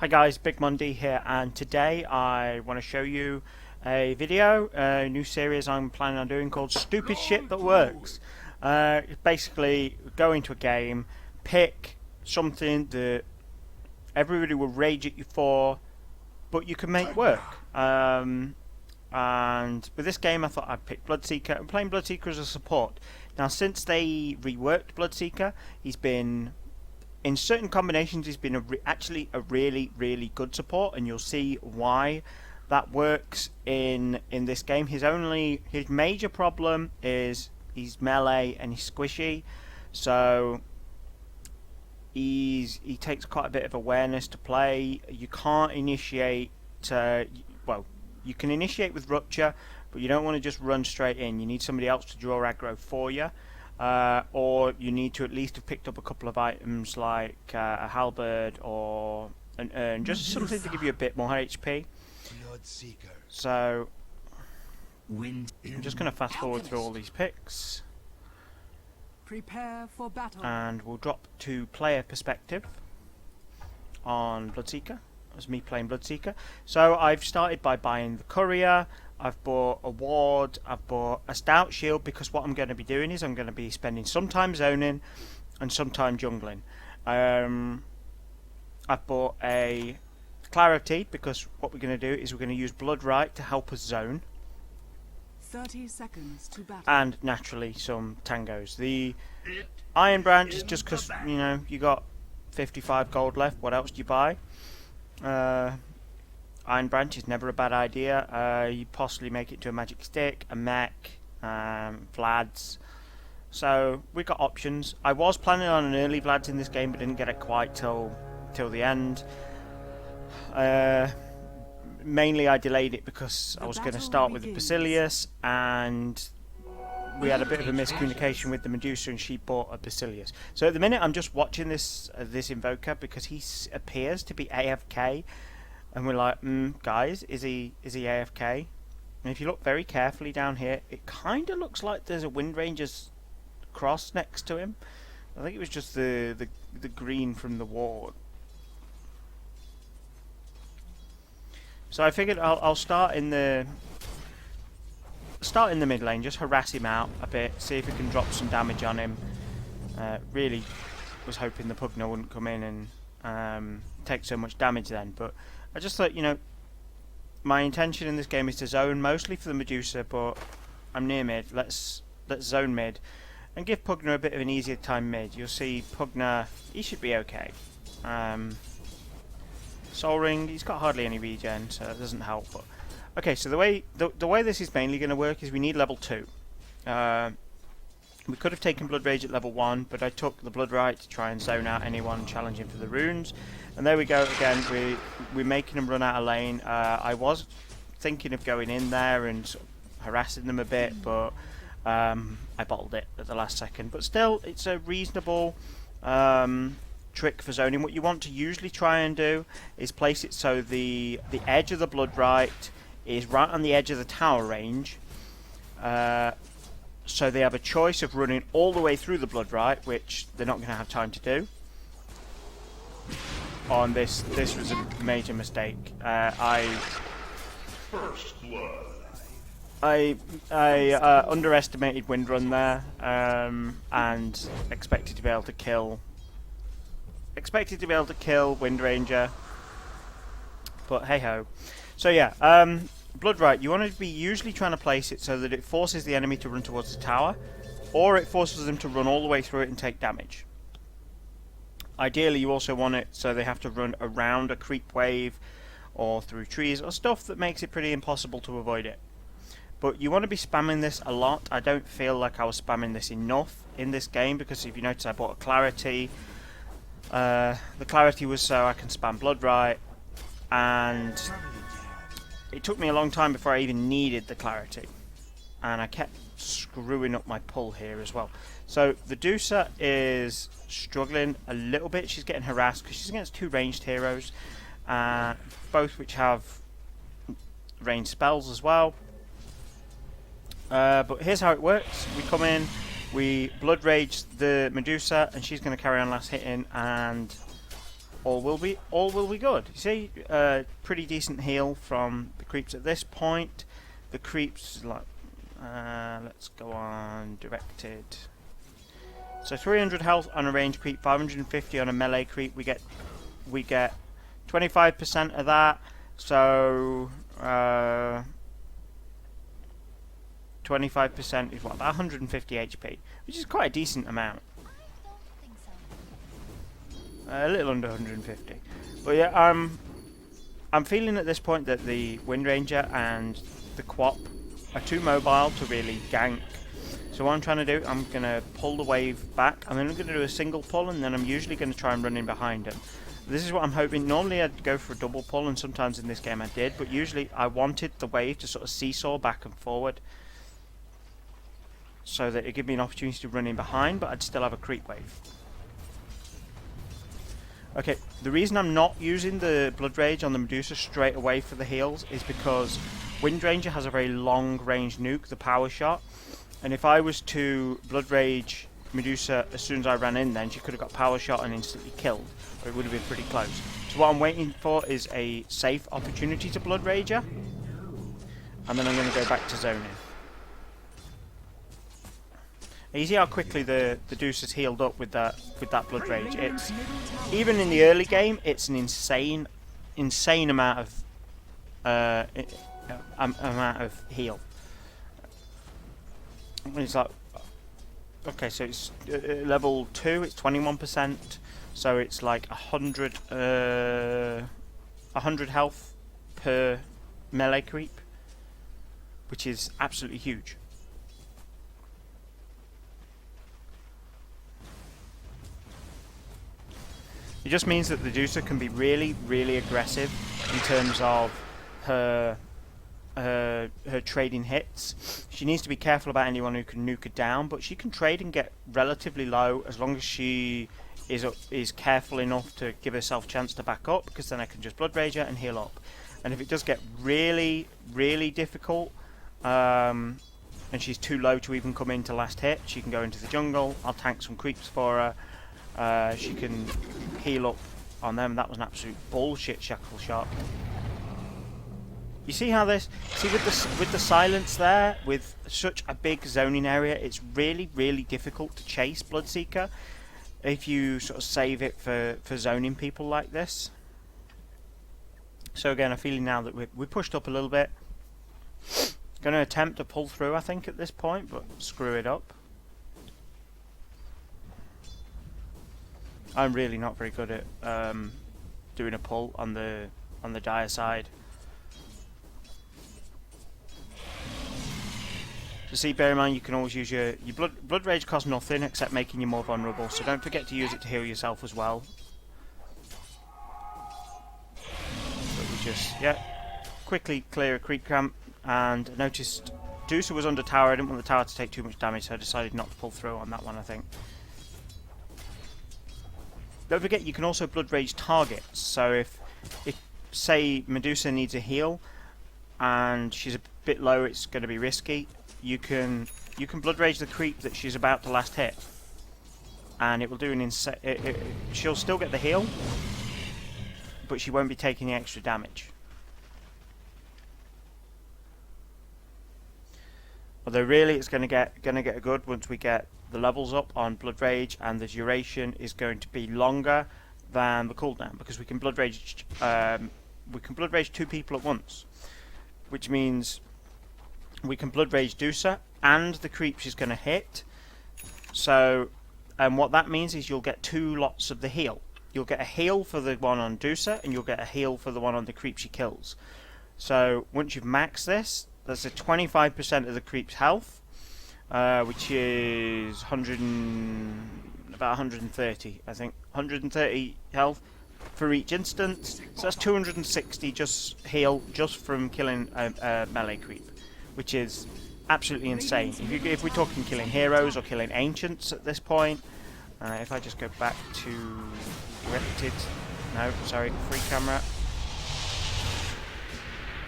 Hi guys, Big Monday here, and today I want to show you a video, a new series I'm planning on doing called Stupid Shit That Works. Basically, go into a game, pick something that everybody will rage at you for, but you can make work. And with this game I thought I'd pick Bloodseeker. I'm playing Bloodseeker as a support. Now since they reworked Bloodseeker, he's been... in certain combinations, he's been actually a really good support, and you'll see why that works in this game. His major problem is he's melee and he's squishy, so he takes quite a bit of awareness to play. You can't initiate. Well, you can initiate with Rupture, but you don't want to just run straight in. You need somebody else to draw aggro for you. Or you need to at least have picked up a couple of items like a halberd or an urn, just something to give you a bit more HP. So I'm just going to fast forward through all these picks, Prepare for battle. And we'll drop to player perspective on Bloodseeker. As me playing Bloodseeker. So I've started by buying the courier. I've bought a ward, I've bought a stout shield, because what I'm going to be doing is I'm going to be spending some time zoning and some time jungling. I've bought a clarity, because what we're going to do is we're going to use Bloodright to help us zone. 30 seconds to battle. And naturally some tangos. The Iron Branch is just because, you know, you got 55 gold left, what else do you buy? Iron Branch is never a bad idea. You possibly make it to a magic stick, a mech, Vlads. So we've got options. I was planning on an early Vlads in this game, but didn't get it quite till the end. Mainly I delayed it because I was going to start with the Basilius, and we had a bit of a miscommunication with the Medusa, and she bought a Basilius. So at the minute I'm just watching this Invoker because he appears to be AFK. And we're like, guys, is he AFK? And if you look very carefully down here, it kind of looks like there's a Wind Ranger's cross next to him. I think it was just the green from the ward. So I figured I'll start in the mid lane, just harass him out a bit, see if we can drop some damage on him. Really was hoping the Pugna wouldn't come in and take so much damage then, but I just thought, you know, my intention in this game is to zone mostly for the Medusa, but I'm near mid. Let's zone mid and give Pugna a bit of an easier time mid. You'll see Pugna, he should be okay. Soul Ring, he's got hardly any regen, so that doesn't help. But okay, so the way this is mainly going to work is we need level 2. We could have taken Blood Rage at level 1, but I took the Bloodright to try and zone out anyone challenging for the runes. And there we go again, we're making them run out of lane. I was thinking of going in there and sort of harassing them a bit, but I bottled it at the last second. But still, it's a reasonable trick for zoning. What you want to usually try and do is place it so the edge of the Bloodright is right on the edge of the tower range. So they have a choice of running all the way through the Bloodright, which they're not going to have time to do. On this was a major mistake. I underestimated Windrun there, and expected to be able to kill Wind Ranger, but hey ho. So yeah, Bloodright, you want to be usually trying to place it so that it forces the enemy to run towards the tower, or it forces them to run all the way through it and take damage. Ideally, you also want it so they have to run around a creep wave or through trees or stuff that makes it pretty impossible to avoid it. But you want to be spamming this a lot. I don't feel like I was spamming this enough in this game, because if you notice I bought a Clarity. The Clarity was so I can spam Bloodright, and it took me a long time before I even needed the Clarity, and I kept screwing up my pull here as well. So the Medusa is struggling a little bit. She's getting harassed because she's against 2 ranged heroes, both which have ranged spells as well. But here's how it works. We come in, we Blood Rage the Medusa, and she's going to carry on last hitting, and all will be good. You see, pretty decent heal from the creeps at this point. The creeps, like, let's go on directed. So 300 health on a range creep, 550 on a melee creep. We get 25% of that. So 25% is what, about 150 HP, which is quite a decent amount. A little under 150. But yeah, I'm feeling at this point that the Wind Ranger and the Quap are too mobile to really gank. So what I'm trying to do, I'm going to pull the wave back. I'm only going to do a single pull, and then I'm usually going to try and run in behind him. This is what I'm hoping. Normally I'd go for a double pull, and sometimes in this game I did, but usually I wanted the wave to sort of seesaw back and forward, so that it gave me an opportunity to run in behind, but I'd still have a creep wave. Okay, the reason I'm not using the Blood Rage on the Medusa straight away for the heals is because Wind Ranger has a very long range nuke, the power shot, and if I was to Blood Rage Medusa as soon as I ran in, then she could have got power shot and instantly killed, or it would have been pretty close. So what I'm waiting for is a safe opportunity to Blood Rager, and then I'm going to go back to zoning. You see how quickly the Deuce has healed up with that Blood Rage. It's even in the early game, it's an insane amount of heal. It's like, okay, so it's level 2. It's 21%, so it's like 100 health per melee creep, which is absolutely huge. It just means that the Medusa can be really, really aggressive in terms of her trading hits. She needs to be careful about anyone who can nuke her down, but she can trade and get relatively low as long as she is careful enough to give herself a chance to back up, because then I can just Blood Rage her and heal up. And if it does get really, really difficult, and she's too low to even come into last hit, she can go into the jungle. I'll tank some creeps for her. She can heal up on them. That was an absolute bullshit shackle shot. You see how this? See with the silence there, with such a big zoning area, it's really, really difficult to chase Bloodseeker if you sort of save it for zoning people like this. So again, I'm feeling now that we pushed up a little bit. Going to attempt to pull through, I think, at this point, but screw it up. I'm really not very good at doing a pull on the dire side. So see, bear in mind you can always use your blood rage costs nothing except making you more vulnerable. So don't forget to use it to heal yourself as well. But we just quickly clear a creep camp, and I noticed Deucer was under tower. I didn't want the tower to take too much damage, so I decided not to pull through on that one, I think. Don't forget, you can also Blood Rage targets. So if say Medusa needs a heal and she's a bit low, it's going to be risky. You can Blood Rage the creep that she's about to last hit, and it will do an insane. She'll still get the heal, but she won't be taking the extra damage. Although really, it's going to get good once we get the levels up on Blood Rage, and the duration is going to be longer than the cooldown, because we can Blood Rage 2 people at once, which means we can Blood Rage Deucer and the creep she's going to hit. So, what that means is you'll get 2 lots of the heal. You'll get a heal for the one on Deucer, and you'll get a heal for the one on the creep she kills. So once you've maxed this, that's a 25% of the creep's health, which is about 130, I think. 130 health for each instance. So that's 260 just heal just from killing a melee creep, which is absolutely insane. If we're talking killing heroes or killing ancients at this point, if I just go back to directed, free camera.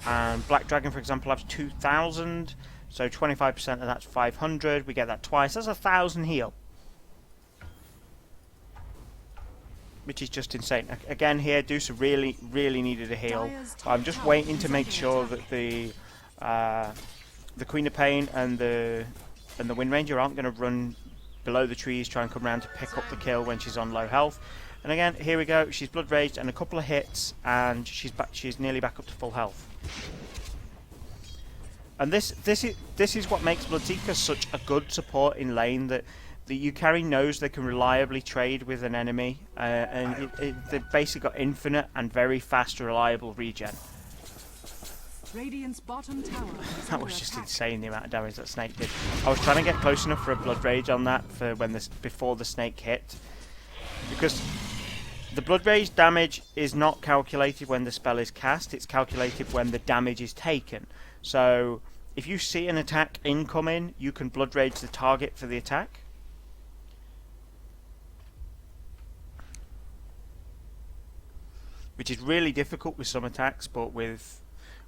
And Black Dragon, for example, has 2,000, so 25% of that's 500. We get that twice. That's 1,000 heal. which is just insane. Again, here, Deuce really needed a heal. I'm just waiting to make sure that the Queen of Pain and the Wind Ranger aren't going to run below the trees, try and come around to pick up the kill when she's on low health. And again, here we go. She's blood raged and a couple of hits, and she's back. She's nearly back up to full health. And this is what makes Bloodseeker such a good support in lane, that you carry knows they can reliably trade with an enemy, and they've basically got infinite and very fast, reliable regen. Radiant's bottom tower That was just insane, the amount of damage that snake did. I was trying to get close enough for a blood rage on that for when before the snake hit, because the blood rage damage is not calculated when the spell is cast. It's calculated when the damage is taken. So if you see an attack incoming, you can blood rage the target for the attack. Which is really difficult with some attacks, but with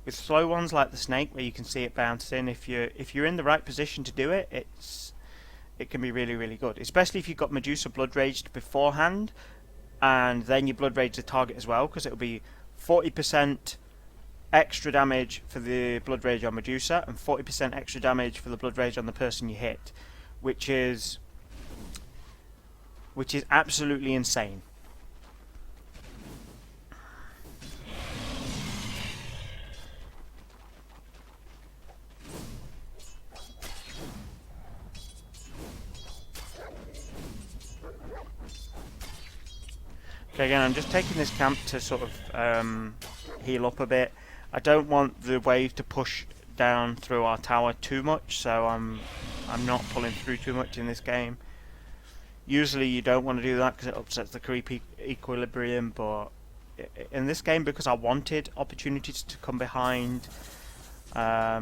slow ones like the snake, where you can see it bounce in, if you're in the right position to do it, it can be really good. Especially if you've got Medusa blood raged beforehand, and then you blood rage the target as well, because it'll be 40% extra damage for the blood rage on Medusa and 40% extra damage for the blood rage on the person you hit, which is absolutely insane. Okay, again, I'm just taking this camp to sort of heal up a bit. I don't want the wave to push down through our tower too much, so I'm not pulling through too much in this game. Usually you don't want to do that because it upsets the creep equilibrium, but in this game, because I wanted opportunities to come behind, I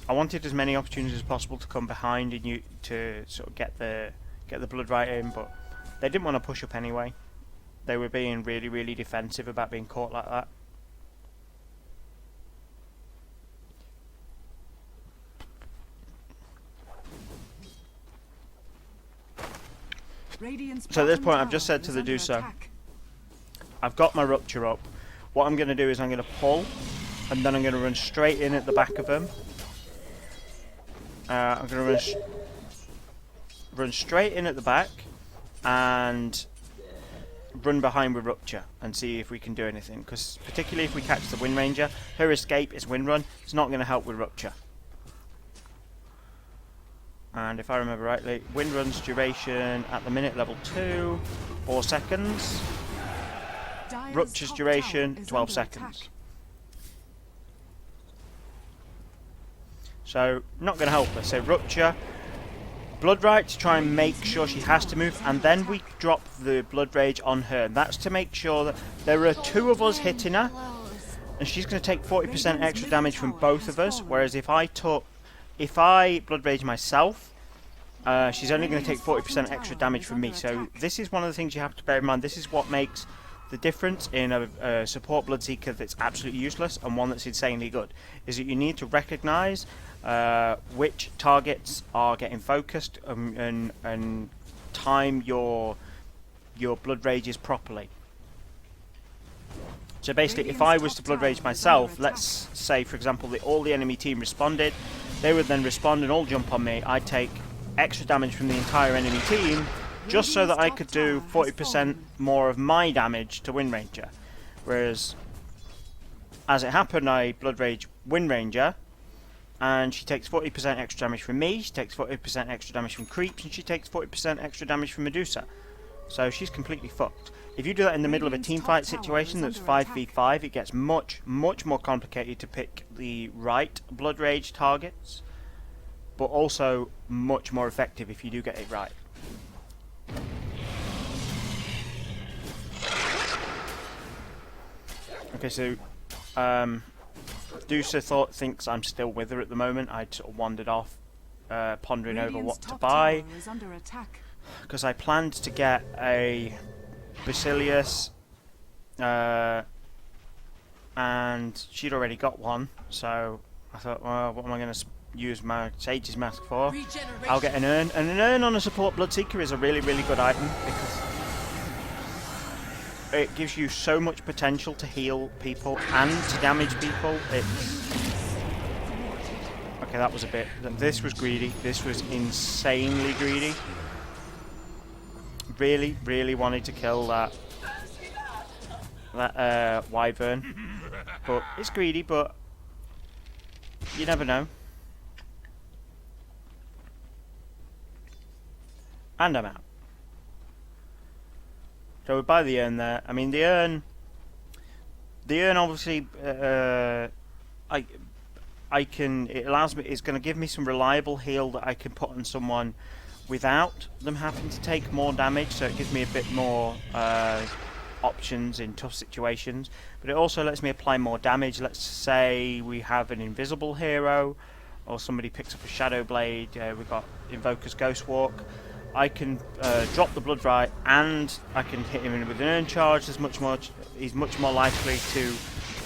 wanted as many opportunities as possible to come behind and you to sort of get the blood right in, but they didn't want to push up anyway. They were being really defensive about being caught like that. So at this point, I've just said to the Deucer, I've got my Rupture up. What I'm going to do is I'm going to pull, and then I'm going to run straight in at the back of them. I'm going to run straight in at the back, and run behind with Rupture and see if we can do anything, because particularly if we catch the Wind Ranger, her escape is Wind Run. It's not going to help with Rupture. And if I remember rightly, Wind Run's duration at the minute level 2, 4 seconds. Rupture's duration, 12 seconds. So, not going to help her. So Rupture, Blood Right to try and make sure she has to move, and then we drop the Blood Rage on her. And that's to make sure that there are two of us hitting her, and she's going to take 40% extra damage from both of us. Whereas if I Blood Rage myself, she's only going to take 40% extra damage from me. So this is one of the things you have to bear in mind. This is what makes the difference in a support Bloodseeker that's absolutely useless and one that's insanely good, is that you need to recognise which targets are getting focused and time your Blood Rages properly. So basically, if I was to Blood Rage myself, let's say for example that all the enemy team responded, they would then respond and all jump on me. I'd take extra damage from the entire enemy team, just so that I could do 40% more of my damage to Wind Ranger. Whereas, as it happened, I Blood Rage Wind Ranger, and she takes 40% extra damage from me, she takes 40% extra damage from creeps, and she takes 40% extra damage from Medusa. So she's completely fucked. If you do that in the middle of a teamfight situation that's 5v5, it gets much more complicated to pick the right Blood Rage targets, but also much more effective if you do get it right. Okay, so Deucer thinks I'm still with her at the moment. I'd sort of wandered off, pondering over what to buy, because I planned to get a Basilius, and she'd already got one, so I thought, well, what am I going to use my Sage's Mask for? I'll get an urn, and an urn on a support Bloodseeker is a really good item, because it gives you so much potential to heal people and to damage people. It's... Okay, that was a bit... This was greedy. This was insanely greedy. Really, really wanted to kill that wyvern. But it's greedy, but you never know. And I'm out. So we buy the urn there. I mean, the urn obviously, it allows me, it's going to give me some reliable heal that I can put on someone without them having to take more damage, so it gives me a bit more options in tough situations. But it also lets me apply more damage. Let's say we have an invisible hero, or somebody picks up a shadow blade. We've got Invoker's Ghost Walk. I can drop the Blood Right, and I can hit him with an urn charge. He's much more likely to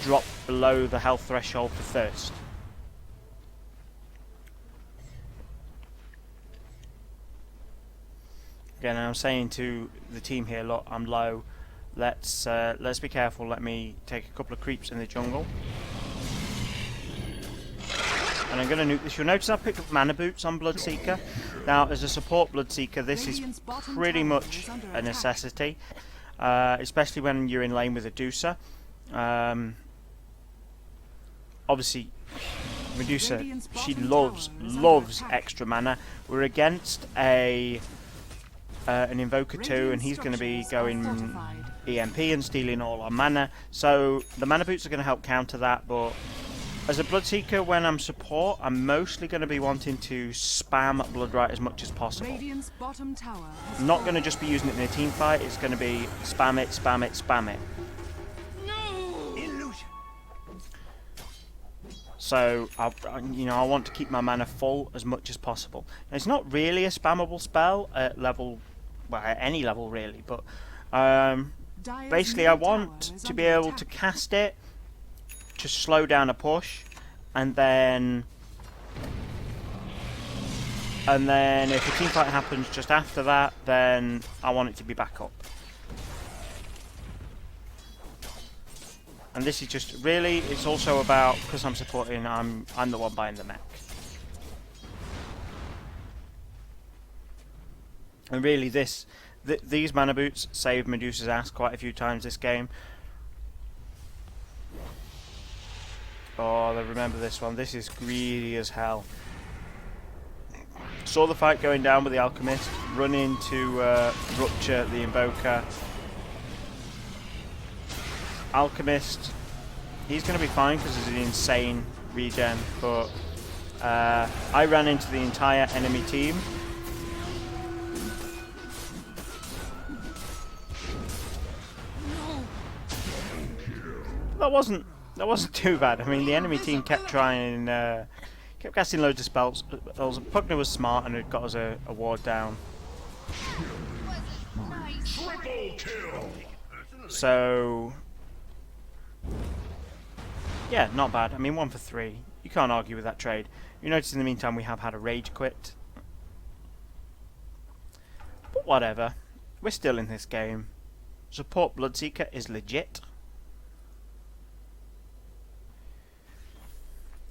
drop below the health threshold for thirst. Again, I'm saying to the team here, look, I'm low. Let's be careful. Let me take a couple of creeps in the jungle. And I'm going to nuke this. You'll notice I picked up mana boots on Bloodseeker. Now, as a support Bloodseeker, this is pretty much a necessity, especially when you're in lane with a Medusa. Obviously, Medusa, she loves extra mana. We're against an Invoker too, and he's going to be going EMP and stealing all our mana. So the mana boots are going to help counter that, but as a Bloodseeker, when I'm support, I'm mostly going to be wanting to spam Blood Right as much as possible. I'm not going to just be using it in a team fight, it's going to be spam it, spam it, spam it. So, I want to keep my mana full as much as possible. Now, it's not really a spammable spell at level, well, at any level really, but basically I want to be able to cast it to slow down a push, and then if a team fight happens just after that, then I want it to be back up. And this is just really, it's also about, because I'm supporting, I'm the one buying the mech. And really these mana boots saved Medusa's ass quite a few times this game. Oh, I remember this one. This is greedy as hell. Saw the fight going down with the Alchemist, run into Rupture, the Invoker. Alchemist, he's going to be fine because he's an insane regen, but I ran into the entire enemy team. That wasn't too bad. I mean, the enemy team kept trying, kept casting loads of spells. Pugner was smart and it got us a ward down. So, yeah, not bad. I mean, 1 for 3. You can't argue with that trade. You notice in the meantime we have had a rage quit. But whatever. We're still in this game. Support Bloodseeker is legit.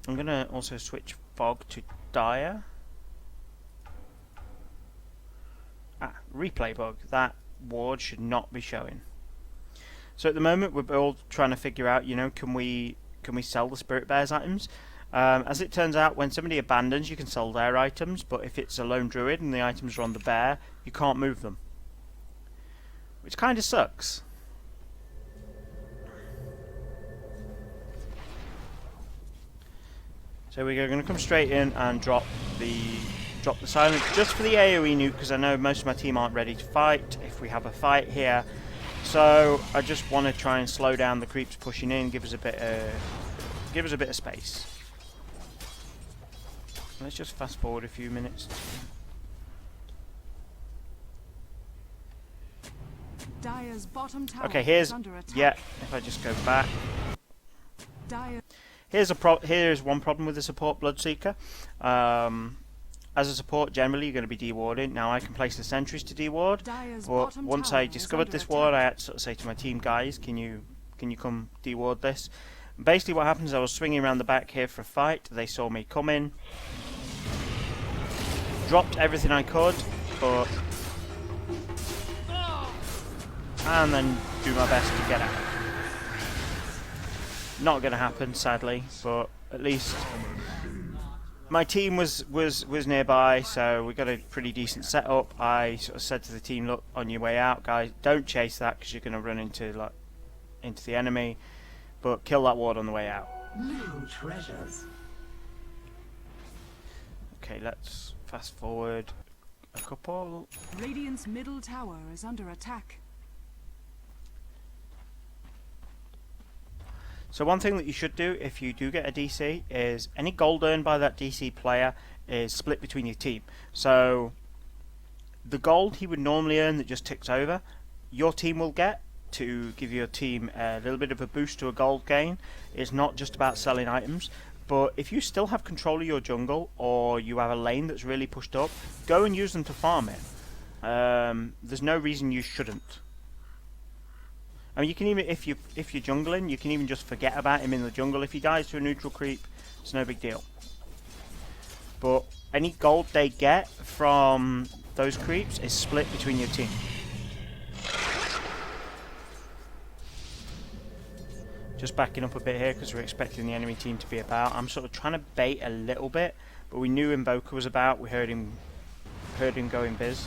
I'm going to also switch Fog to Dire. Replay bug. That ward should not be showing. So at the moment we're all trying to figure out, can we sell the Spirit Bears items? As it turns out, when somebody abandons, you can sell their items, but if it's a lone druid and the items are on the bear, you can't move them. Which kind of sucks. So we're going to come straight in and drop the silence just for the AoE nuke, because I know most of my team aren't ready to fight if we have a fight here. So I just want to try and slow down the creeps pushing in, give us a bit of space. Let's just fast forward a few minutes. Dire's bottom tower Okay, is under attack. if I just go back. Dire. Here's one problem with the support Bloodseeker. as a support, generally you're going to be dewarding. Now I can place the sentries to deward, Dire's but bottom once tower I is discovered under this attack. ward, I had to sort of say to my team, guys, can you come deward this? And basically what happens is I was swinging around the back here for a fight. They saw me coming, dropped everything I could, but and then do my best to get out. Not going to happen, sadly, but at least my team was nearby, so we got a pretty decent setup. I sort of said to the team, look, on your way out, guys, don't chase that because you're going to run into the enemy, but kill that ward on the way out. New treasures. Okay, let's fast forward a couple. Radiant's middle tower is under attack. So one thing that you should do if you do get a DC is any gold earned by that DC player is split between your team. So the gold he would normally earn that just ticks over, your team will get to give your team a little bit of a boost to a gold gain. It's not just about selling items, but if you still have control of your jungle or you have a lane that's really pushed up, go and use them to farm it. There's no reason you shouldn't. I mean, you can even, if you're jungling, you can even just forget about him in the jungle. If he dies to a neutral creep, it's no big deal. But any gold they get from those creeps is split between your team. Just backing up a bit here because we're expecting the enemy team to be about. I'm sort of trying to bait a little bit, but we knew Invoker was about. We heard him going biz.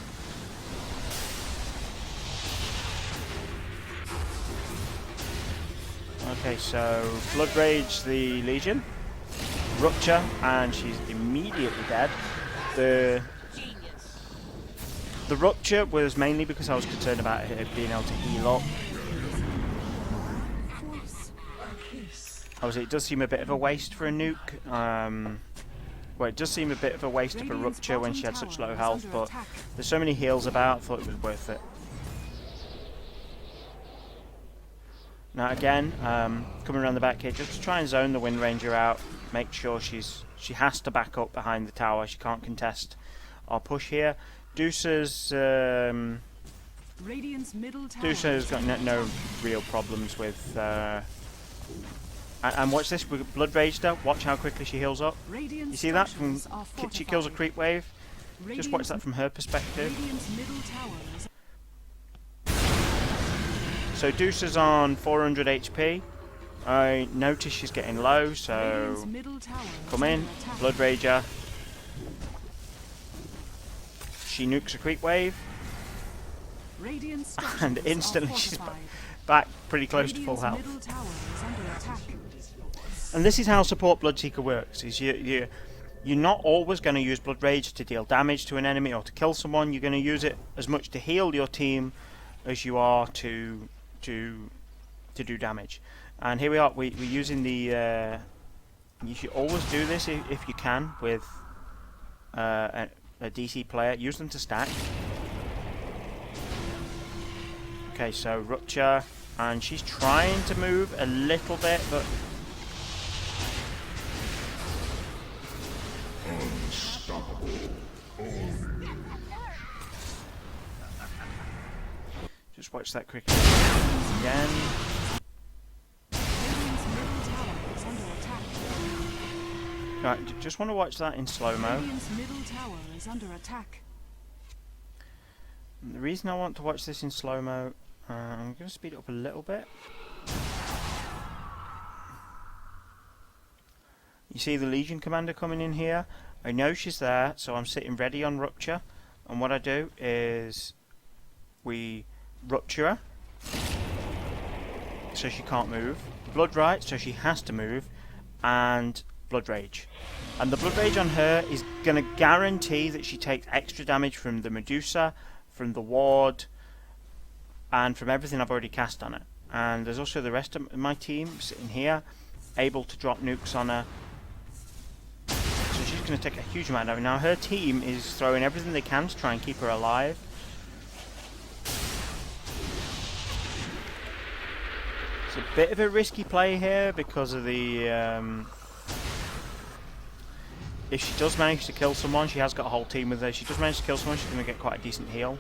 Okay, so Blood Rage the Legion, Rupture, and she's immediately dead. The Rupture was mainly because I was concerned about it being able to heal up. Obviously, it does seem a bit of a waste for a nuke. Well, it does seem a bit of a waste of a Rupture when she had such low health, but there's so many heals about, I thought it was worth it. Now again, coming around the back here, just to try and zone the Wind Ranger out, make sure she has to back up behind the tower, she can't contest our push here. Deucer's got no real problems with... and watch this, with Blood Rage though, watch how quickly she heals up. You see that? She kills a creep wave. Just watch that from her perspective. So Deucer's on 400 HP. I notice she's getting low, so come in, Blood Rager. She nukes a creep wave, and instantly she's back pretty close to full health. And this is how support Bloodseeker works: is you're not always going to use Blood Rage to deal damage to an enemy or to kill someone. You're going to use it as much to heal your team as you are to do damage. And here we are, we're using the you should always do this if you can with a DC player. Use them to stack. Okay, so Rupture, and she's trying to move a little bit, but just watch that quickly again. Right, just want to watch that in slow-mo. The reason I want to watch this in slow-mo, I'm going to speed it up a little bit. You see the Legion Commander coming in here. I know she's there, so I'm sitting ready on Rupture. And what I do is we Rupture her, so she can't move. Blood Right, so she has to move. And Blood Rage. And the Blood Rage on her is going to guarantee that she takes extra damage from the Medusa, from the ward, and from everything I've already cast on it. And there's also the rest of my team sitting here, able to drop nukes on her. So she's going to take a huge amount of damage. Now her team is throwing everything they can to try and keep her alive. It's a bit of a risky play here because of the if she does manage to kill someone, she has got a whole team with her. If she does manage to kill someone, she's going to get quite a decent heal.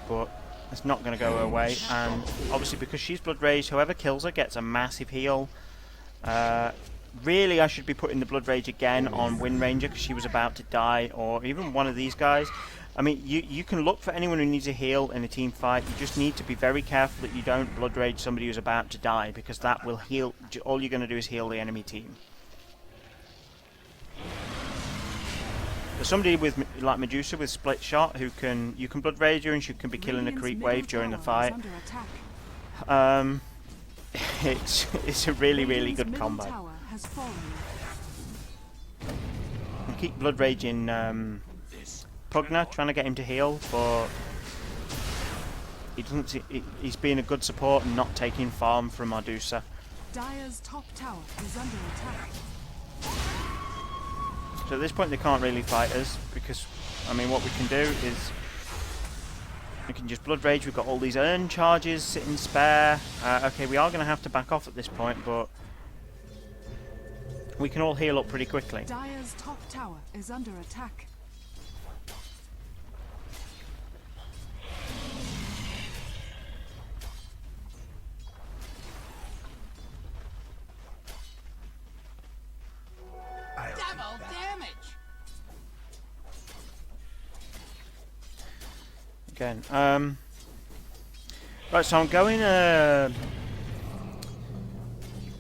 But it's not going to go her way, and obviously because she's Blood Rage, whoever kills her gets a massive heal. Really, I should be putting the Blood Rage again on Wind Ranger because she was about to die, or even one of these guys. I mean, you can look for anyone who needs a heal in a team fight. You just need to be very careful that you don't Blood Rage somebody who's about to die, because that will heal. All you're going to do is heal the enemy team. There's somebody with like Medusa with split shot who you can Blood Rage her and she can be killing a creep wave during the fight. It's a really good combo. I keep Blood Raging Pugna, trying to get him to heal, but he doesn't. He's being a good support and not taking farm from Medusa. Dire's top tower is under attack. So at this point they can't really fight us, because I mean what we can do is we can just Blood Rage. We've got all these urn charges sitting spare. Okay, we are going to have to back off at this point, but we can all heal up pretty quickly. Dire's top tower is under attack. Double damage. Again, right, so I'm going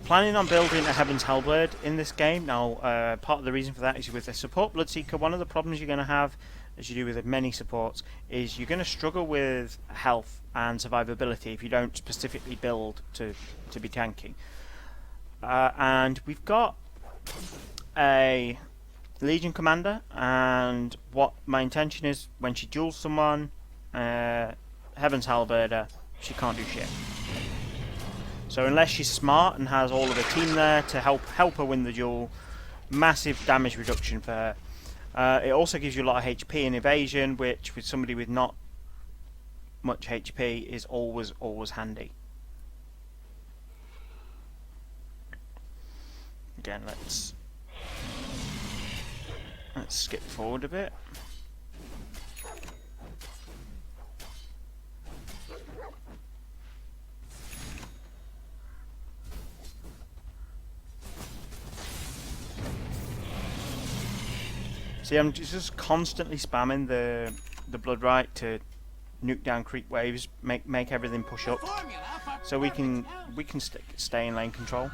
planning on building a Heaven's Halberd in this game. Now, part of the reason for that is with the support Bloodseeker, one of the problems you're going to have, as you do with many supports, is you're going to struggle with health and survivability if you don't specifically build to be tanky. And we've got a Legion Commander, and what my intention is, when she duels someone, Heaven's Halberder, she can't do shit. So unless she's smart and has all of her team there to help her win the duel, massive damage reduction for her. It also gives you a lot of HP and evasion, which with somebody with not much HP is always handy. Again, let's skip forward a bit. See, I'm just constantly spamming the Blood Right to nuke down creep waves, make everything push up, so we can stay in lane control.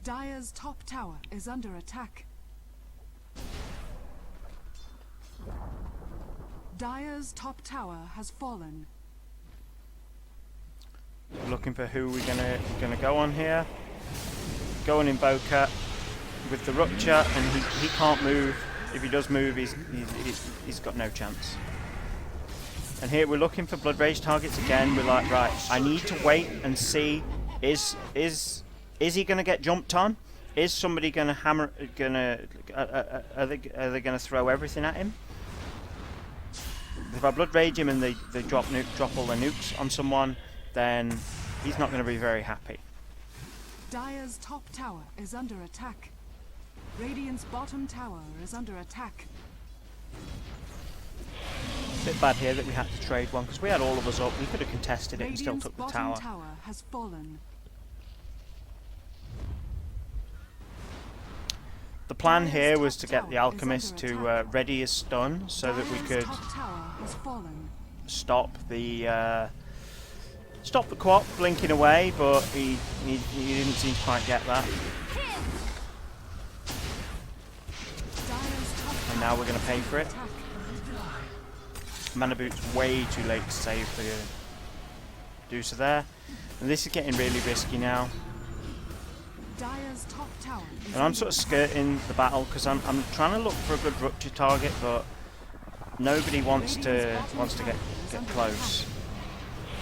Dire's top tower is under attack. Dire's top tower has fallen. Looking for who we're gonna go on here. Go on Invoker with the Rupture, and he can't move. If he does move, he's got no chance. And here we're looking for Blood Rage targets again. We're like, right, I need to wait and see, is he going to get jumped on? Is somebody going to hammer? Are they going to throw everything at him? If I Blood Rage him and they drop all the nukes on someone, then he's not going to be very happy. Dire's top tower is under attack. Radiant's bottom tower is under attack. Bit bad here that we had to trade one, because we had all of us up. We could have contested it and still took the tower. Radiant's bottom tower has fallen. The plan here was to get the Alchemist to ready his stun so that we could stop the co-op blinking away, but he didn't seem to quite get that. And now we're going to pay for it. Mana Boot's way too late to save the Medusa there. And this is getting really risky now. And I'm sort of skirting the battle because I'm trying to look for a good Rupture target, but nobody wants to get close.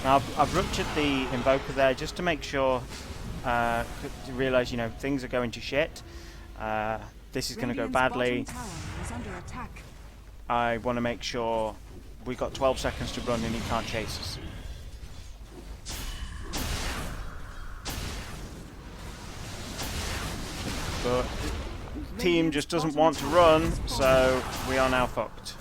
Now I've ruptured the Invoker there just to make sure, to realise, you know, things are going to shit. This is going to go badly. I want to make sure we've got 12 seconds to run and he can't chase us. but the team just doesn't want to run, so we are now fucked.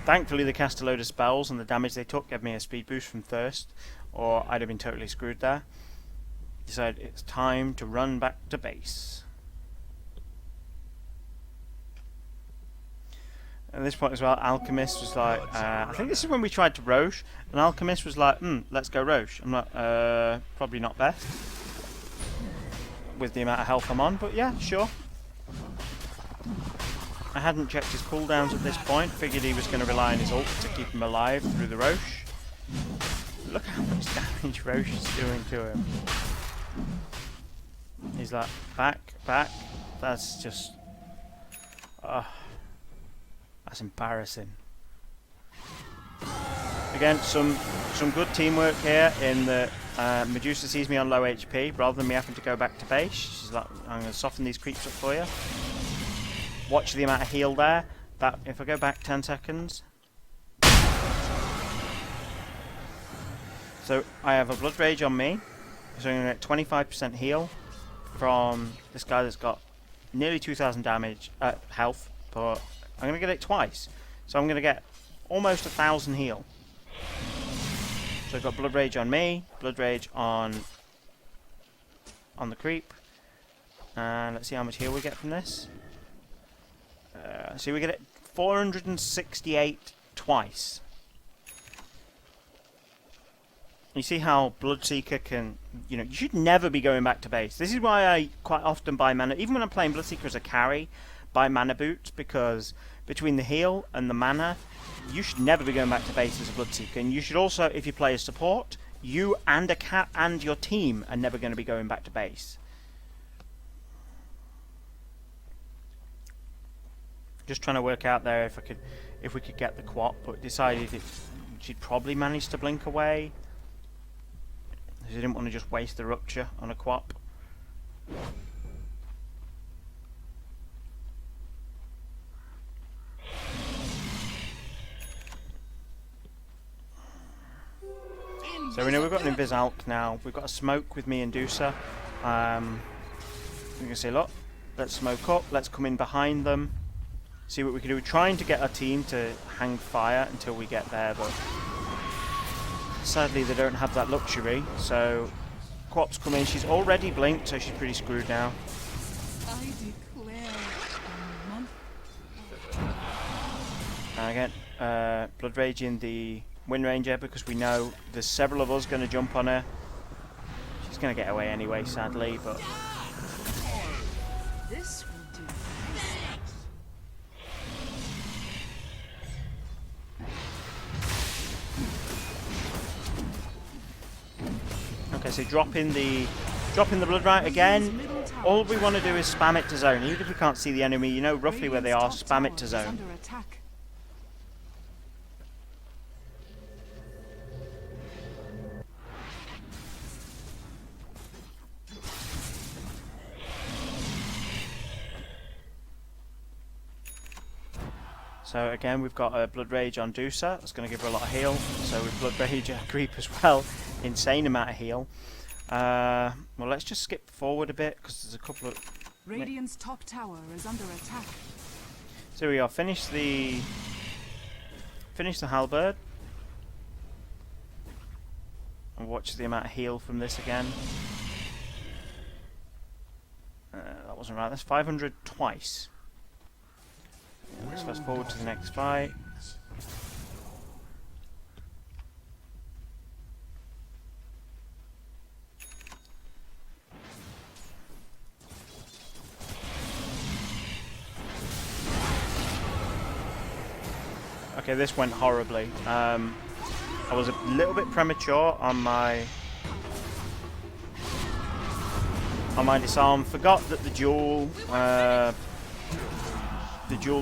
Thankfully they cast a load of spells and the damage they took gave me a speed boost from Thirst, or I'd have been totally screwed there. Decided it's time to run back to base. At this point as well, Alchemist was like, I think this is when we tried to Roche, and Alchemist was like, let's go Roche. I'm like, probably not best with the amount of health I'm on, but yeah, sure. I hadn't checked his cooldowns at this point, figured he was going to rely on his ult to keep him alive through the Roche. Look how much damage Roche is doing to him. He's like, back. That's just... that's embarrassing. Again, some good teamwork here in that Medusa sees me on low HP, rather than me having to go back to base. She's like, I'm going to soften these creeps up for you. Watch the amount of heal there. That if I go back 10 seconds. So I have a Blood Rage on me. So I'm going to get 25% heal from this guy that's got nearly 2,000 damage, health, but I'm going to get it twice. So I'm going to get almost 1,000 heal. So I've got Blood Rage on me, Blood Rage on the creep. And let's see how much heal we get from this. See, we get it 468 twice. You see how Bloodseeker can, you should never be going back to base. This is why I quite often buy mana, even when I'm playing Bloodseeker as a carry, buy mana boots, because between the heal and the mana, you should never be going back to base as a Bloodseeker. And you should also, if you play a support, you and a cat and your team are never going to be going back to base. Just trying to work out there if we could get the quap, but decided she'd probably manage to blink away. She didn't want to just waste the rupture on a quap. So we know we've got an Invis Alk now. We've got a smoke with me and Dusa. We can say, look, let's smoke up. Let's come in behind them. See what we can do. We're trying to get our team to hang fire until we get there, but sadly they don't have that luxury. So Quap's come in. She's already blinked, so she's pretty screwed now. I declare a month. And again, Blood Rage in the Wind Ranger, because we know there's several of us going to jump on her. She's going to get away anyway, sadly, but This will do. okay. So drop in the Blood Right again. All we want to do is spam it to zone. Even if we can't see the enemy, you know roughly where they are. Spam it to zone. Under attack. So again, we've got a Blood Rage on Dusa. That's going to give her a lot of heal. So with Blood Rage, Creep as well. Insane amount of heal. Well, let's just skip forward a bit, because there's a couple of... Radiant's top tower is under attack. So we are finish the halberd. And watch the amount of heal from this again. That wasn't right. That's 500 twice. Let's fast forward to the next fight. Okay, this went horribly. I was a little bit premature on my disarm. Forgot that the duel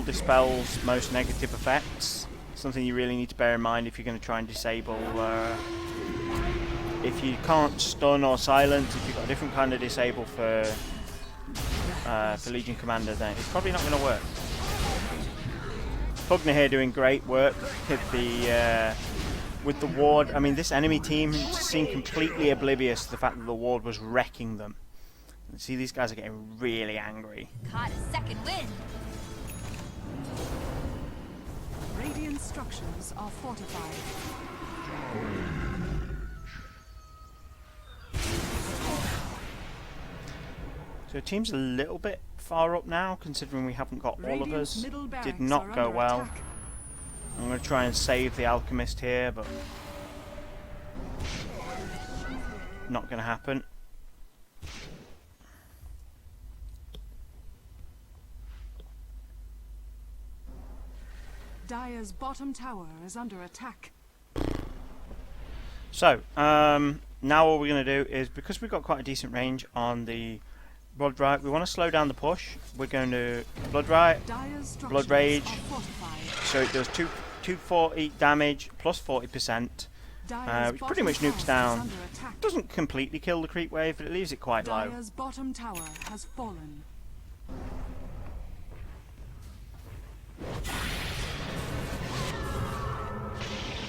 dispels most negative effects. Something you really need to bear in mind if you're going to try and disable. If you can't stun or silence, if you've got a different kind of disable for Legion Commander, then it's probably not going to work. Pugner here doing great work with the with the ward. I mean, this enemy team seemed completely oblivious to the fact that the ward was wrecking them. See, these guys are getting really angry. Caught a second wind. Radiant structures are fortified. So team's a little bit far up now, considering we haven't got all of Radiant's us. middle barracks Did not are go under well. attack. I'm going to try and save the alchemist here, but not going to happen. Dire's bottom tower is under attack. So, now all we're going to do is, because we've got quite a decent range on the Blood Right, we want to slow down the push. We're going to Blood Right, Dire's structures Blood Rage, are fortified. so it does 240 damage plus 40%, Dire's which pretty bottom much nukes tower is down. under attack. Doesn't completely kill the creep wave, but it leaves it quite low. Dire's bottom tower has fallen.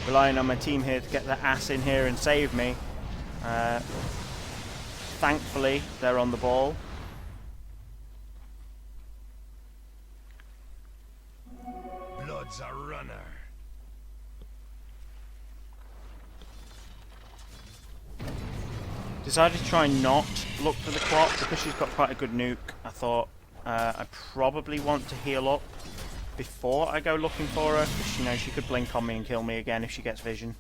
Relying on my team here to get their ass in here and save me. Thankfully, they're on the ball. Blood's a runner. Decided to try and not look for the clock because she's got quite a good nuke. I thought I probably want to heal up before I go looking for her, because you know she could blink on me and kill me again if she gets vision.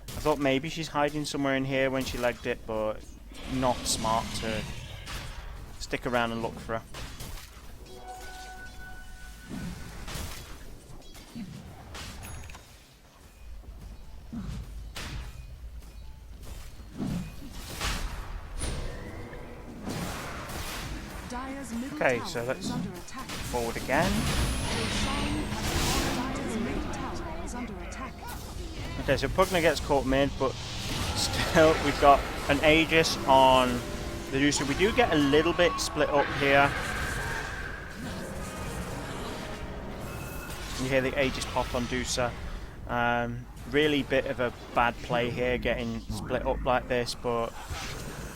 I thought maybe she's hiding somewhere in here when she legged it, but not smart to stick around and look for her. Dire's middle Okay, tower so is let's under attack. forward again. Dire's middle tower is under attack. Okay, so Pugna gets caught mid, but still we've got an Aegis on the Deucer. We do get a little bit split up here. You hear the Aegis pop on Deucer. Really bit of a bad play here, getting split up like this, but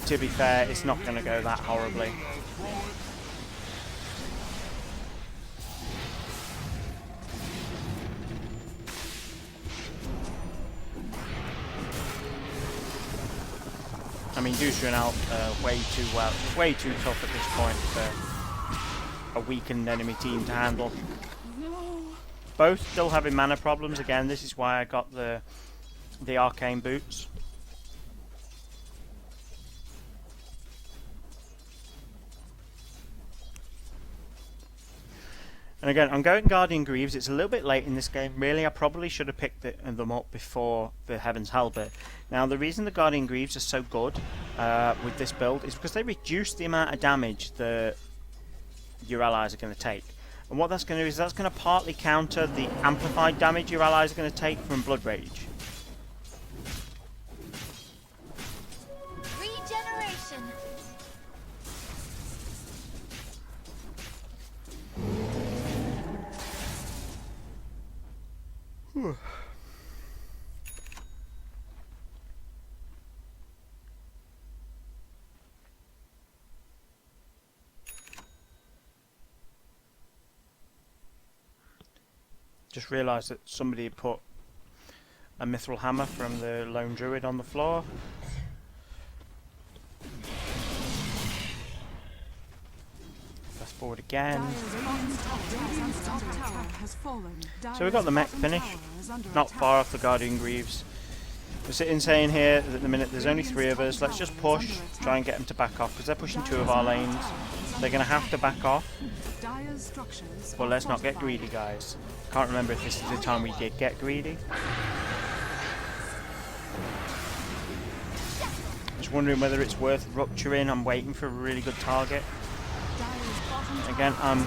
to be fair, it's not going to go that horribly. I mean, Deucer and Alp way too tough at this point for a weakened enemy team to handle. Both still having mana problems. Again, this is why I got the arcane boots. And again, I'm going Guardian Greaves. It's a little bit late in this game. Really, I probably should have picked them up before the Heaven's Halberd. Now, the reason the Guardian Greaves are so good with this build is because they reduce the amount of damage that your allies are going to take. And what that's going to do is that's going to partly counter the amplified damage your allies are going to take from Blood Rage. Regeneration. Just realised that somebody had put a mithril hammer from the lone druid on the floor. Fast forward again. Radiant's top tower has fallen. So we've got the mech finish, not far off the Guardian Greaves. We're sitting saying here that at the minute there's only 3 of us. Let's just push, try and get them to back off, because they're pushing 2 of our lanes. They're going to have to back off. But let's not get greedy, guys. Can't remember if this is the time we did get greedy. Just wondering whether it's worth rupturing. I'm waiting for a really good target. Again, I'm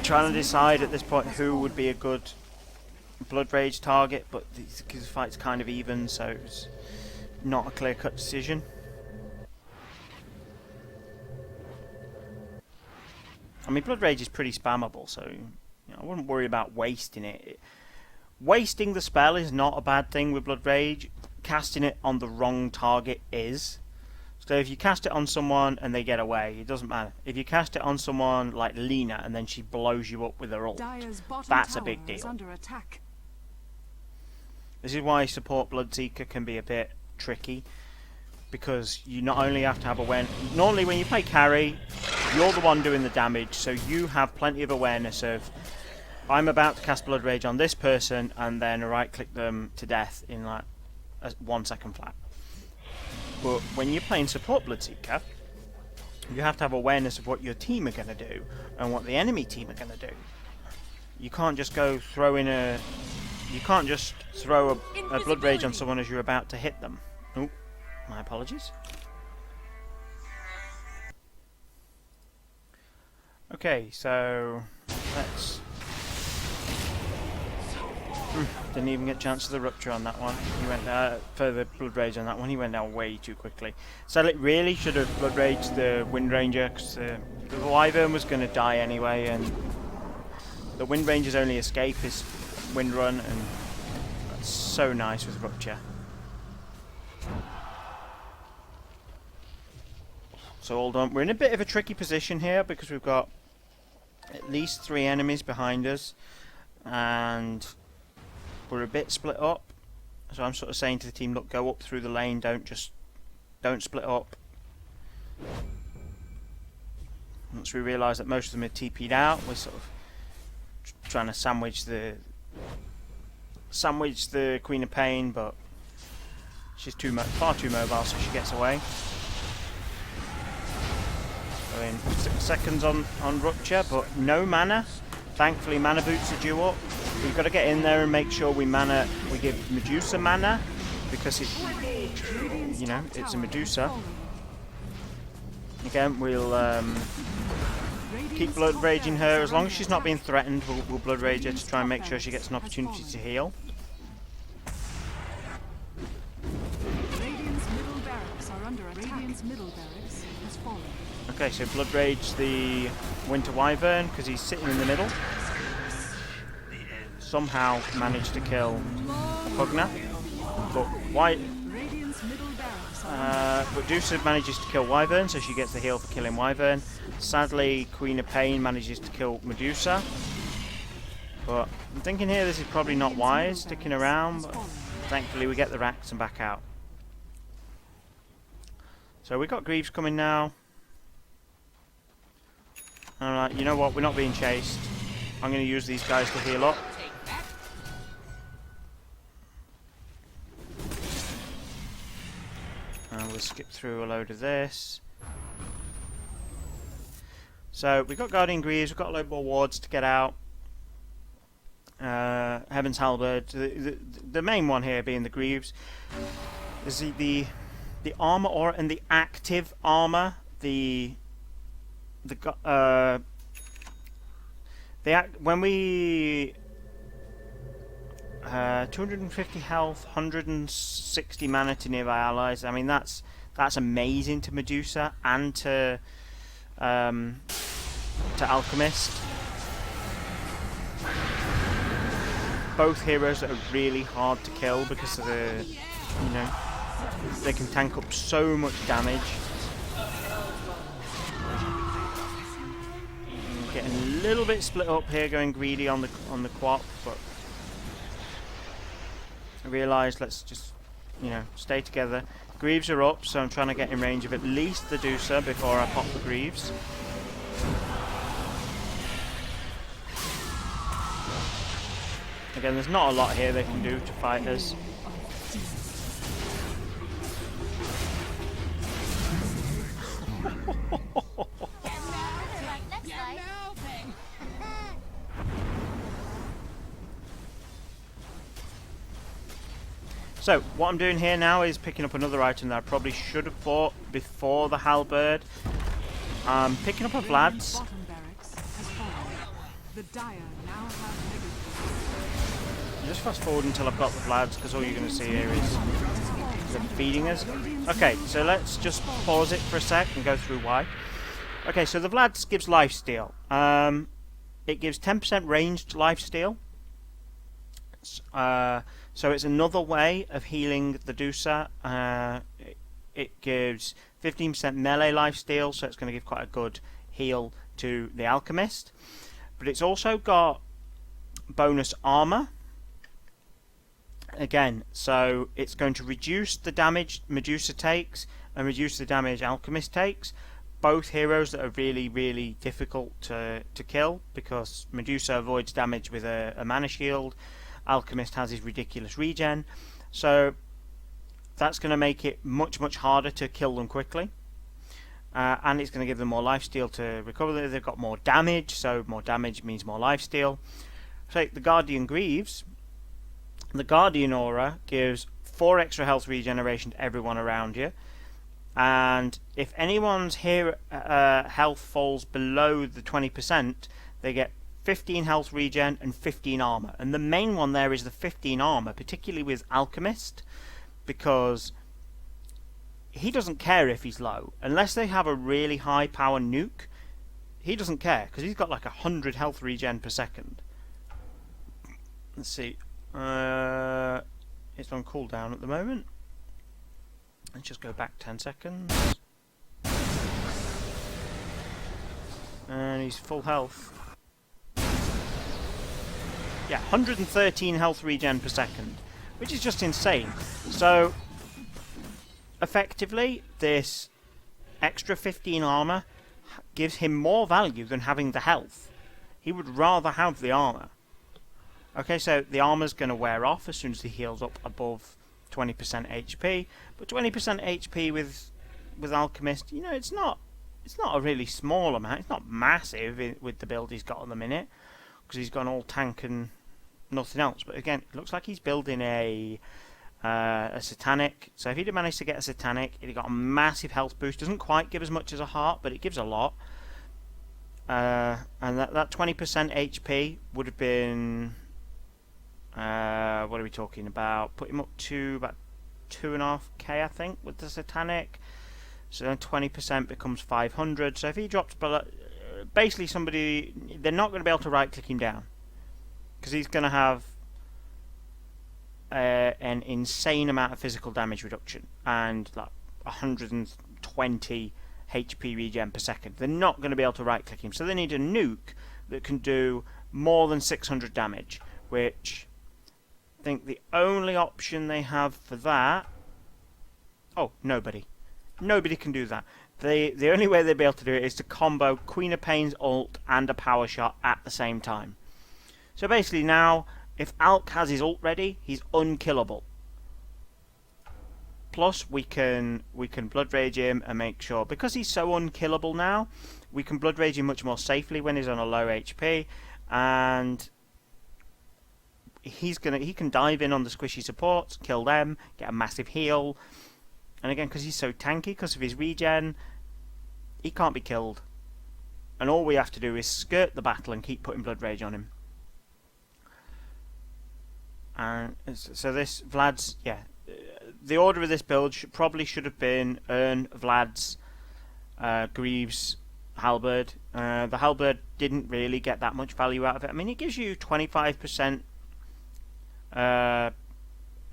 trying to decide at this point who would be a good Blood Rage target, but the fight's kind of even, so it's not a clear-cut decision. I mean, Blood Rage is pretty spammable, so you know, I wouldn't worry about wasting it. Wasting the spell is not a bad thing with Blood Rage. Casting it on the wrong target is. So if you cast it on someone and they get away, it doesn't matter. If you cast it on someone like Lena and then she blows you up with her ult, Dire's bottom that's a tower big is deal. under attack. This is why support Bloodseeker can be a bit tricky, because you not only have to have awareness. Normally when you play carry, you're the one doing the damage, so you have plenty of awareness of, I'm about to cast Blood Rage on this person and then right click them to death in like 1 second flat. But when you're playing support Bloodseeker, you have to have awareness of what your team are going to do and what the enemy team are going to do. You can't just go throw in a... You can't just throw a Blood Rage on someone as you're about to hit them. Oh, my apologies. Okay, so let's... Didn't even get a chance for the rupture on that one. He went for the Blood Rage on that one. He went down way too quickly. So it really should have Blood Raged the Wind Ranger, because the Wyvern was going to die anyway, and the Wind Ranger's only escape is Wind Run, and that's so nice with rupture. So all done. We're in a bit of a tricky position here because we've got at least 3 enemies behind us, and we're a bit split up. So I'm sort of saying to the team, look, go up through the lane, don't split up. Once we realise that most of them are TP'd out, we're sort of trying to sandwich the Queen of Pain, but she's far too mobile, so she gets away. So in 6 seconds on rupture, but no mana. Thankfully, mana boots are due up. We've got to get in there and make sure we give Medusa mana, because it's a Medusa. Again, we'll keep Blood Raging her. As long as she's not being threatened, we'll Blood Rage her to try and make sure she gets an opportunity to heal. Radiant's middle barracks are under attack. Radiant's middle barracks has fallen. Okay, so Blood Rage the Winter Wyvern, because he's sitting in the middle. Somehow managed to kill Pugna, but Medusa manages to kill Wyvern, so she gets the heal for killing Wyvern. Sadly, Queen of Pain manages to kill Medusa, but I'm thinking here this is probably not wise, sticking around, but thankfully we get the racks and back out. So we've got Greaves coming now. Alright, you know what, we're not being chased. I'm going to use these guys to heal up. And we'll skip through a load of this. So we've got Guardian Greaves, we've got a load more wards to get out. Heaven's Halberd. The main one here being the Greaves. Is the armor aura and the active armor. When we 250 health, 160 mana to nearby allies. I mean that's amazing to Medusa and to Alchemist. Both heroes that are really hard to kill because of they can tank up so much damage. Getting a little bit split up here, going greedy on the quap, but I realised let's just stay together. Greaves are up, so I'm trying to get in range of at least the Medusa before I pop the Greaves. Again, there's not a lot here they can do to fight us. So, what I'm doing here now is picking up another item that I probably should have bought before the halberd. I'm picking up a Vlad's. Just fast forward until I've got the Vlad's, because all you're going to see here is them feeding us. Okay, so let's just pause it for a sec and go through why. Okay, so the Vlad's gives lifesteal. It gives 10% ranged lifesteal. So it's another way of healing the Dusa. It gives 15% melee lifesteal, so it's going to give quite a good heal to the Alchemist. But it's also got bonus armor. Again, so it's going to reduce the damage Medusa takes and reduce the damage Alchemist takes. Both heroes that are really, really difficult to kill, because Medusa avoids damage with a mana shield. Alchemist has his ridiculous regen. So that's going to make it much, much harder to kill them quickly. And it's going to give them more lifesteal to recover. They've got more damage, so more damage means more lifesteal. So the Guardian Greaves. The Guardian Aura gives 4 extra health regeneration to everyone around you. And if anyone's health falls below the 20%, they get 15 health regen and 15 armor. And the main one there is the 15 armor, particularly with Alchemist, because he doesn't care if he's low. Unless they have a really high power nuke, he doesn't care, because he's got like 100 health regen per second. Let's see. It's on cooldown at the moment. Let's just go back 10 seconds. And he's full health. Yeah, 113 health regen per second, which is just insane. So, effectively, this extra 15 armor gives him more value than having the health. He would rather have the armor. Okay, so the armor's going to wear off as soon as he heals up above 20% HP, but 20% HP with Alchemist, you know, it's not a really small amount. It's not massive with the build he's got at the minute, because he's gone all tank and nothing else. But again, it looks like he's building a Satanic. So if he'd have managed to get a Satanic, he'd have got a massive health boost. Doesn't quite give as much as a heart, but it gives a lot. And that 20% HP would have been... what are we talking about? Put him up to about 2.5k, I think, with the Satanic. So then 20% becomes 500. So if he drops below, basically they're not going to be able to right click him down, because he's going to have an insane amount of physical damage reduction and like 120 HP regen per second. They're not going to be able to right click him, so they need a nuke that can do more than 600 damage, which I think the only option they have for that... Oh, nobody. Nobody can do that. The only way they'd be able to do it is to combo Queen of Pain's ult and a power shot at the same time. So basically now, if Alk has his ult ready, he's unkillable. Plus, we can Blood Rage him and make sure... Because he's so unkillable now, we can Blood Rage him much more safely when he's on a low HP. And... he can dive in on the squishy supports, kill them, get a massive heal, and again, because he's so tanky, because of his regen, he can't be killed. And all we have to do is skirt the battle and keep putting Blood Rage on him. And so this Vlad's, yeah, the order of this build probably should have been Earn, Vlad's, Greaves, Halberd. The Halberd didn't really get that much value out of it. I mean, it gives you 25%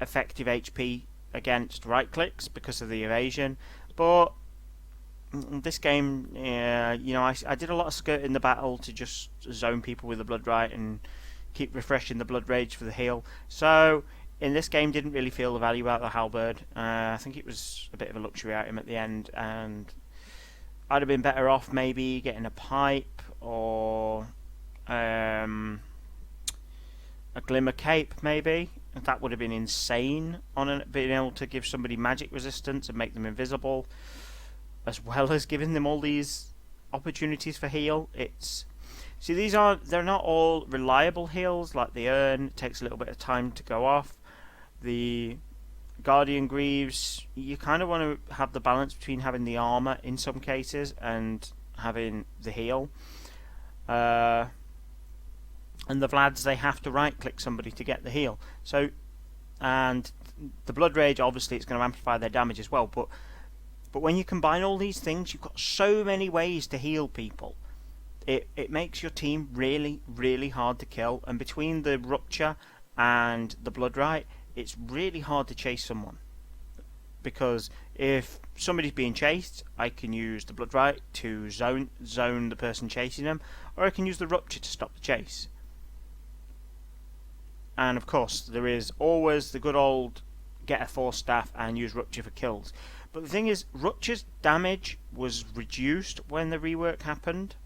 effective HP against right clicks because of the evasion, but this game, you know, I did a lot of skirting the battle to just zone people with the Blood Right and keep refreshing the Blood Rage for the heal. So in this game, didn't really feel the value out of the Halberd. I think it was a bit of a luxury item at the end, and I'd have been better off maybe getting a pipe or a Glimmer Cape, maybe. That would have been insane on being able to give somebody magic resistance and make them invisible, as well as giving them all these opportunities for heal. They're not all reliable heals. Like the Urn, it takes a little bit of time to go off. The Guardian Greaves, you kind of want to have the balance between having the armor in some cases and having the heal. And the Vlads, they have to right-click somebody to get the heal. So, and the Blood Rage, obviously, it's going to amplify their damage as well. But when you combine all these things, you've got so many ways to heal people. It makes your team really, really hard to kill. And between the Rupture and the Bloodright, it's really hard to chase someone. Because if somebody's being chased, I can use the Bloodright to zone the person chasing them, or I can use the Rupture to stop the chase. And of course, there is always the good old get a Force Staff and use Rupture for kills. But the thing is, Rupture's damage was reduced when the rework happened,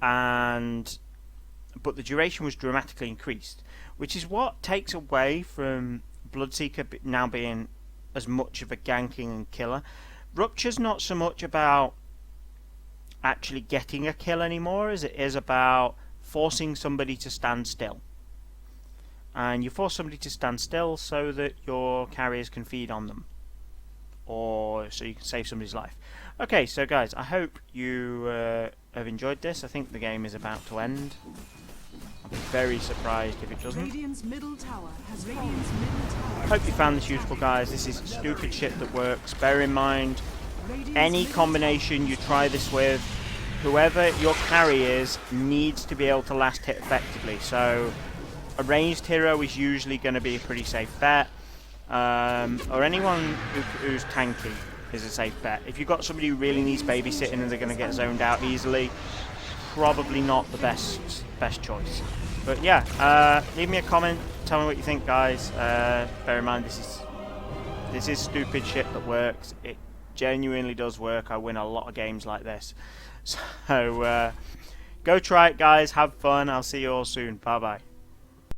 but the duration was dramatically increased, which is what takes away from Bloodseeker now being as much of a ganking and killer. Rupture's not so much about actually getting a kill anymore as it is about forcing somebody to stand still. And you force somebody to stand still so that your carriers can feed on them, or so you can save somebody's life. Okay, so guys, I hope you have enjoyed this. I think the game is about to end. I'll be very surprised if it doesn't. Radiant's middle tower has Radiant's middle tower. Hope you found this useful, guys. This is stupid shit that works. Bear in mind, any combination you try this with, whoever your carry is needs to be able to last hit effectively. So a ranged hero is usually going to be a pretty safe bet, or anyone who's tanky is a safe bet. If you've got somebody who really needs babysitting and they're going to get zoned out easily, probably not the best choice. But yeah, leave me a comment, tell me what you think, guys. Bear in mind, this is stupid shit that works. It genuinely does work. I win a lot of games like this. So go try it, guys. Have fun. I'll see you all soon. Bye bye.